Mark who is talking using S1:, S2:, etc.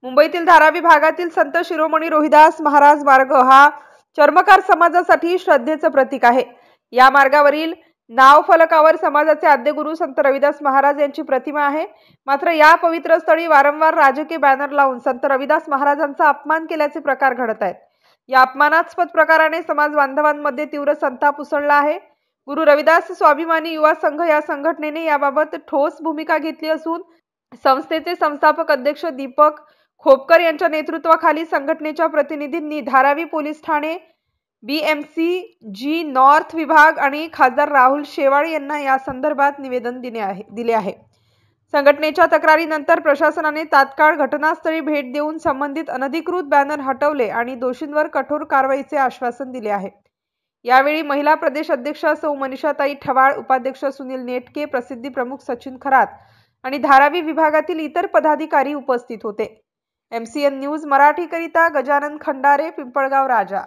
S1: मुंबईतील धारावी भागातील संत शिरोमणी रोहिदास महाराज मार्ग हा चर्मकार समाजासाठी श्रद्धेचे प्रतीक आहे। या मार्गावरील नाव फलकावर समाजाचे आद्यगुरु संत रविदास महाराज यांची प्रतिमा आहे। मात्र या पवित्र स्थळी वारंवार राजकीय बॅनर लावून संत रविदास महाराजांचा अपमान केल्याचे प्रकार घडत आहेत। या अपमानास्पद प्रकाराने समाज बांधवांमध्ये तीव्र संताप उसळला आहे। गुरु रविदास स्वाभिमानी युवा संघ या संघटनेने याबाबत ठोस भूमिका घेतली असून संस्थेचे संस्थापक अध्यक्ष दीपक खोपकर यांच्या नेतृत्वाखाली संघटनेच्या प्रतिनिधींनी Dharavi police Thane, BMC-G north विभाग आणि खासदार राहुल शेवाळे यांना या संदर्भात निवेदन दिले आहे। संघटनेच्या तक्रारीनंतर प्रशासनाने तात्काळ घटनास्थळी भेट देऊन संबंधित अनधिकृत बॅनर हटवले आणि दोषींवर कठोर कारवाईचे आश्वासन दिले आहे। यावेळी महिला प्रदेश अध्यक्षा सौ मनीषाताई ठवाळ, उपाध्यक्ष सुनील नेटके, प्रसिद्धी प्रमुख सचिन खरात आणि धारावी विभागातील इतर पदाधिकारी उपस्थित होते। MCN न्यूज मराठी करिता गजानन खंडारे, पिंपळगाव राजा।